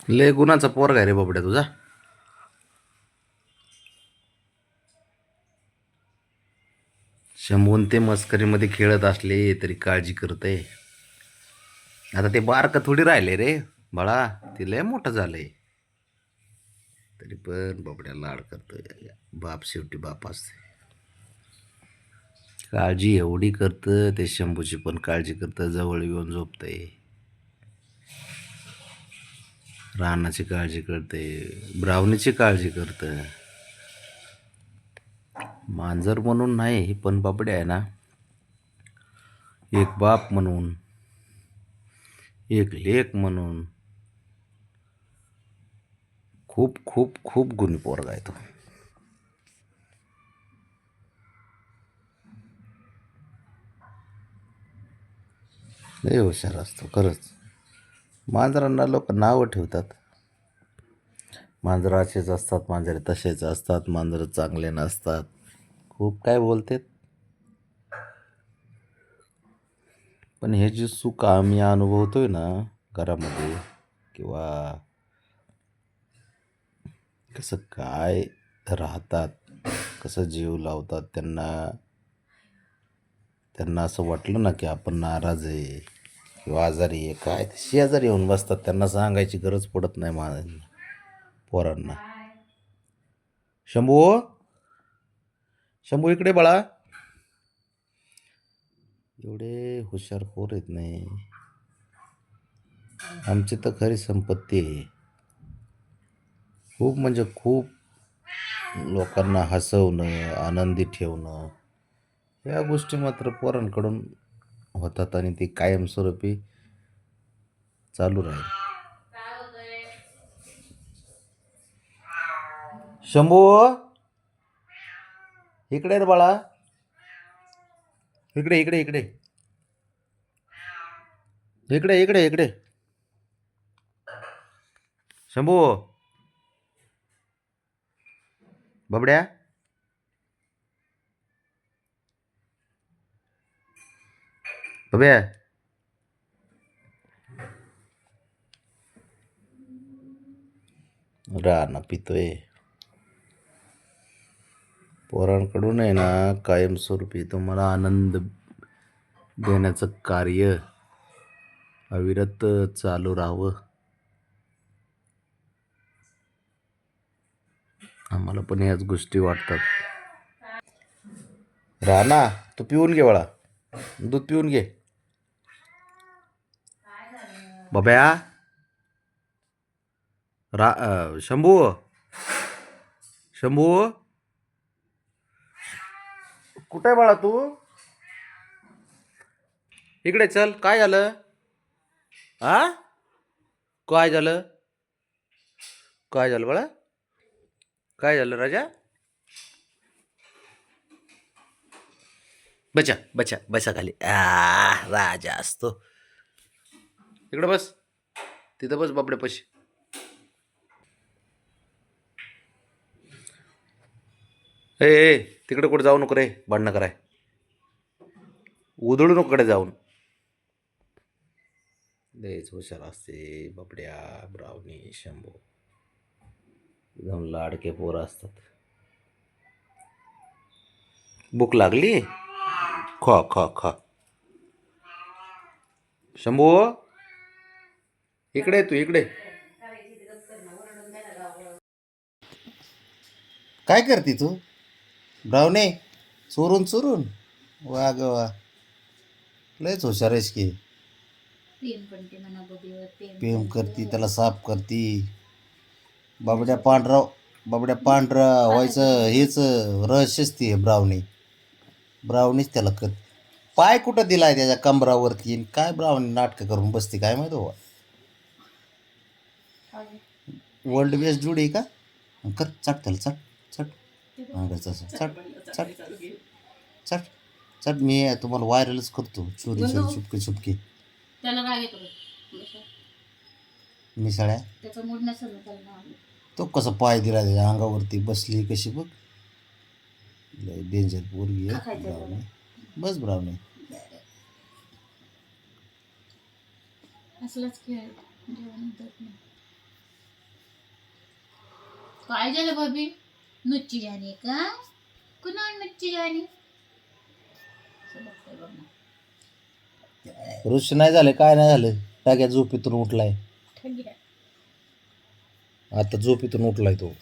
लय गुणाचा पोरगा आहे रे बाबड्या तुझा. शंभून ते मस्करीमध्ये खेळत असले तरी काळजी करतय. आता ते बारकं थोडी राहिले रे बाळा, ते लय मोठं झालंय. तरी पण बाबड्या लाड करतोय. बाप शेवटी बाप असते. काळजी एवढी करतं ते शंभूची पण काळजी करतं, जवळ येऊन झोपतंय. रानाची काळजी करते, ब्रावणीची काळजी करतं. मांजर म्हणून नाही पण बाबड्या आहे ना, एक बाप म्हणून, एक लेक म्हणून खूप खूप खूप गुणी पोरगा आहे तो. लय हुशार असतो खरंच. मांजरांना लोक नावं ठेवतात. मांजरं असेच असतात, मांजरे तसेच असतात, मांजरं चांगले नसतात, खूप काय बोलतात. पण हे जे सुख आम्ही अनुभवतोय ना घरामध्ये, किंवा कसं काय राहतात, कसं जीव लावतात, त्यांना त्यांना असं वाटलं ना की आपण नाराज आहे किंवा आजारी आहे, काय ते शेजारी येऊन बसतात. त्यांना सांगायची गरज पडत नाही पोरांना. शंभू, शंभू इकडे बाळा. एवढे हुशार पोर आहेत नाही आमची तर खरी संपत्ती आहे. खूप म्हणजे खूप लोकांना हसवणं, आनंदी ठेवणं, या गोष्टी मात्र पोरांकडून होतात आणि ती कायमस्वरूपी चालू राहील. शंभू इकडे रे बाळा, इकडे इकडे इकडे इकडे इकडे इकडे. शंभू, बबड्या, बब्या, राना पितोय. पोरांकडून आहे ना कायमस्वरूपी तुम्हाला आनंद देण्याचं कार्य अविरत चालू राहावं. आम्हाला पण याच गोष्टी वाटतात. राना, तू पिऊन घे बाळा, दूध पिऊन घे. बब्या, शंभू, शंभू कुठे बाळा तू? इकडे चल. काय झालं? आ, काय झालं? काय झालं बाळा? काय झालं राजा? बचा बचा बसा खाली. राजा असतो. इकडे बस, तिथं बस बाबड्यापाशी. ए तिकडे कुठे जाऊ नको रे, भांडणं कराय. उधळू नको कडे जाऊन. लयच हुशार असते बाबड्या, ब्रावणी, शंभू. एकदम लाडके पोरं असतात. भूक लागली? खा खा खा. शंभू इकडे, तू इकडे. काय करते तू ब्रावणे? चोरून चोरून? वा ग वा, लयच हुशार आहेस की. प्रेम करती, त्याला साफ करती. बाबड्या पांढरा, बाबड्या पांढरा व्हायचं हेच रहस्यच ती ब्रावणी. ब्रावणीच त्याला कर. पाय कुठं दिलाय त्याच्या कमरावरती? काय ब्रावणी नाटकं करून बसते काय माहिती बाबा. वर्ल्ड बेस्ट जुडी का? कर चट त्याला, चट चट. चट चट चट चट. मी तुम्हाला व्हायरलच करतो, चोरी चोरी चुपके चुपके. त्याला काय येतो मिसळ्या? त्याचा मूड नसेल तो कसा पाय दिला त्याच्या अंगावरती, बसली कशी बघ. डेंजर पोरगी आहे ब्रावणी. बस ब्रावणी. असलाच खेळ जेवण होत नाही. काय झालं भाभी नुच्ची जाणी का कुणा नुच्ची जाणी बघतोय बघ ना ऋषी नाही झालं काय नाही झालं टाक्या झोपेतून उठलाय थंडी आहे. आता झोपेतून उठलाय तो